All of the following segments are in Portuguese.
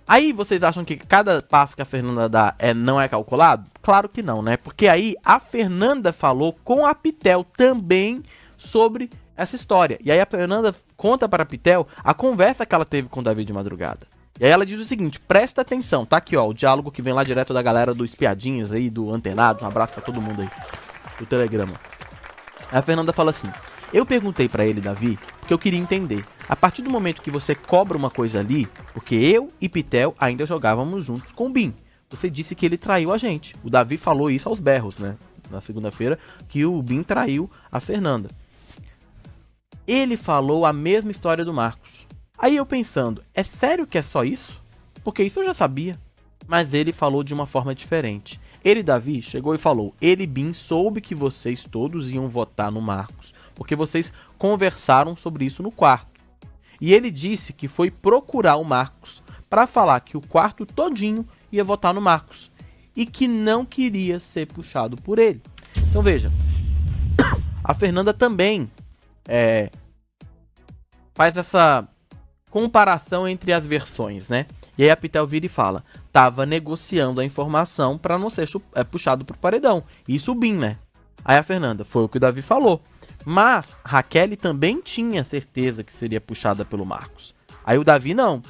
Aí vocês acham que cada passo que a Fernanda dá não é calculado? Claro que não, né? Porque aí a Fernanda falou com a Pitel também sobre essa história. E aí a Fernanda conta para a Pitel a conversa que ela teve com o Davi de madrugada. E aí ela diz o seguinte, presta atenção, tá aqui ó, o diálogo que vem lá direto da galera do Espiadinhas aí, do Antenado, um abraço pra todo mundo aí, do Telegrama. A Fernanda fala assim, eu perguntei pra ele, Davi, porque eu queria entender, a partir do momento que você cobra uma coisa ali, porque eu e Pitel ainda jogávamos juntos com o Bin, você disse que ele traiu a gente, o Davi falou isso aos berros, né, na segunda-feira, que o Bin traiu a Fernanda. Ele falou a mesma história do Marcos. Aí eu pensando, é sério que é só isso? Porque isso eu já sabia. Mas ele falou de uma forma diferente. Ele, Davi, chegou e falou, ele, Bin, soube que vocês todos iam votar no Marcos, porque vocês conversaram sobre isso no quarto. E ele disse que foi procurar o Marcos para falar que o quarto todinho ia votar no Marcos. E que não queria ser puxado por ele. Então veja, a Fernanda também faz essa comparação entre as versões, né? E aí a Pitel vira e fala, tava negociando a informação para não ser puxado pro paredão. Isso o Bin, né? Aí a Fernanda, foi o que o Davi falou. Mas Raquel também tinha certeza que seria puxada pelo Marcos. Aí o Davi não.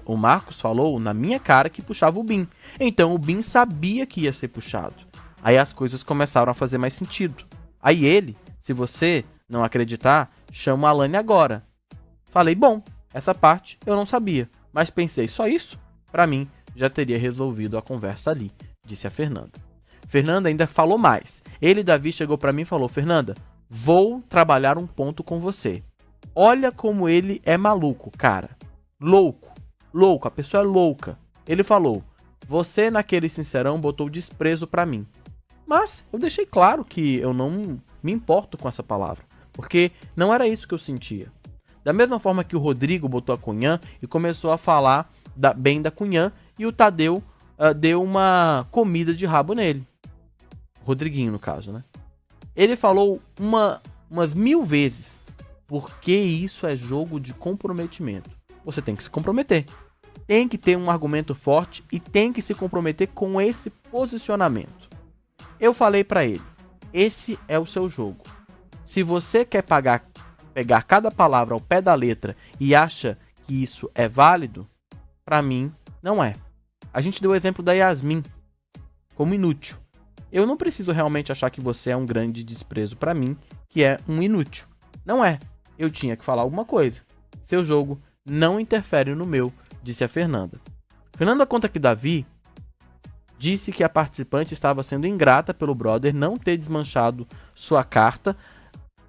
O Marcos falou na minha cara que puxava o Bin. Então o Bin sabia que ia ser puxado. Aí as coisas começaram a fazer mais sentido. Aí ele, se você não acreditar, chama a Alane agora. Falei, bom, essa parte eu não sabia, mas pensei, só isso? Pra mim, já teria resolvido a conversa ali, disse a Fernanda. Fernanda ainda falou mais. Ele, Davi, chegou pra mim e falou, Fernanda, vou trabalhar um ponto com você. Olha como ele é maluco, cara. Louco, a pessoa é louca. Ele falou, você naquele sincerão botou desprezo pra mim. Mas eu deixei claro que eu não me importo com essa palavra, porque não era isso que eu sentia. Da mesma forma que o Rodrigo botou a Cunhã e começou a falar bem da Cunhã, e o Tadeu deu uma comida de rabo nele. Rodriguinho, no caso, né? Ele falou umas 1000 vezes, porque isso é jogo de comprometimento. Você tem que se comprometer. Tem que ter um argumento forte e tem que se comprometer com esse posicionamento. Eu falei pra ele, esse é o seu jogo. Se você quer pegar cada palavra ao pé da letra e acha que isso é válido, pra mim, não é. A gente deu o exemplo da Yasmin como inútil. Eu não preciso realmente achar que você é um grande desprezo pra mim, que é um inútil. Não é. Eu tinha que falar alguma coisa. Seu jogo não interfere no meu, disse a Fernanda. Fernanda conta que Davi disse que a participante estava sendo ingrata pelo brother não ter desmanchado sua carta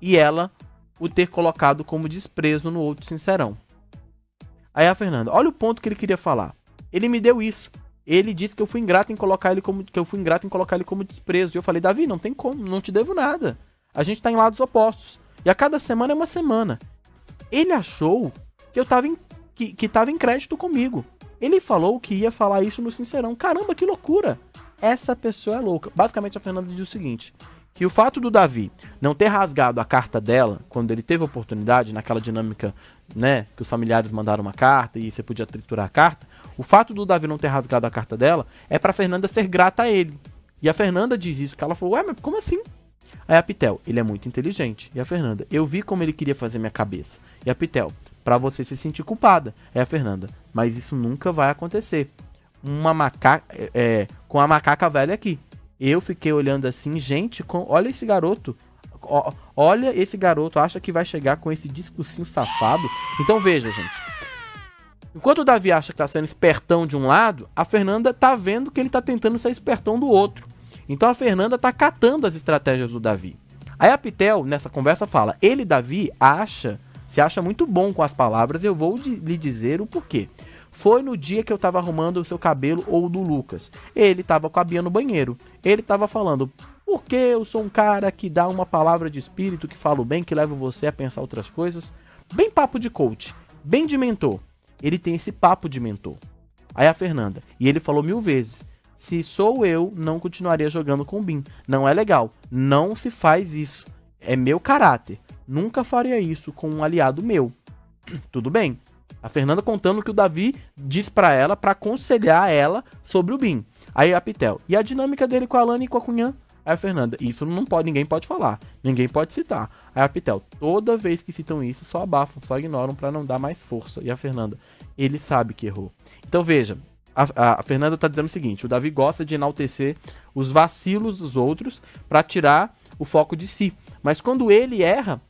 e ela o ter colocado como desprezo no outro sincerão. Aí a Fernanda, olha o ponto que ele queria falar. Ele me deu isso. Ele disse que eu fui ingrato em colocar ele como desprezo. E eu falei, Davi, não tem como, não te devo nada. A gente tá em lados opostos. E a cada semana é uma semana. Ele achou que eu tava que tava em crédito comigo. Ele falou que ia falar isso no sincerão. Caramba, que loucura. Essa pessoa é louca. Basicamente a Fernanda diz o seguinte, que o fato do Davi não ter rasgado a carta dela, quando ele teve a oportunidade, naquela dinâmica, né, que os familiares mandaram uma carta e você podia triturar a carta, o fato do Davi não ter rasgado a carta dela é pra Fernanda ser grata a ele. E a Fernanda diz isso, que ela falou, ué, mas como assim? Aí a Pitel, ele é muito inteligente. E a Fernanda, eu vi como ele queria fazer minha cabeça. E a Pitel, pra você se sentir culpada. Aí a Fernanda, mas isso nunca vai acontecer. Com a macaca velha aqui. Eu fiquei olhando assim, gente, olha esse garoto. Olha esse garoto, acha que vai chegar com esse discursinho safado. Então veja, gente. Enquanto o Davi acha que tá sendo espertão de um lado, a Fernanda tá vendo que ele tá tentando ser espertão do outro. Então a Fernanda tá catando as estratégias do Davi. Aí a Pitel, nessa conversa, fala, ele, Davi, se acha muito bom com as palavras, eu vou lhe dizer o porquê. Foi no dia que eu tava arrumando o seu cabelo ou do Lucas. Ele tava com a Bia no banheiro. Ele tava falando, porque eu sou um cara que dá uma palavra de espírito, que falo bem, que leva você a pensar outras coisas. Bem papo de coach, bem de mentor. Ele tem esse papo de mentor. Aí a Fernanda, e ele falou 1000 vezes, se sou eu, não continuaria jogando com o Bin. Não é legal, não se faz isso. É meu caráter. Nunca faria isso com um aliado meu. Tudo bem. A Fernanda contando o que o Davi diz pra ela, pra aconselhar ela sobre o BIM. Aí a Pitel, e a dinâmica dele com a Alana e com a Cunhã? Aí a Fernanda, isso não pode, ninguém pode falar, ninguém pode citar. Aí a Pitel, toda vez que citam isso, só abafam, só ignoram pra não dar mais força. E a Fernanda, ele sabe que errou. Então veja, a Fernanda tá dizendo o seguinte, o Davi gosta de enaltecer os vacilos dos outros pra tirar o foco de si. Mas quando ele erra,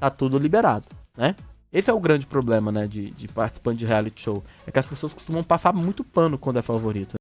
tá tudo liberado, né? Esse é o grande problema, né, de participante de reality show. É que as pessoas costumam passar muito pano quando é favorito.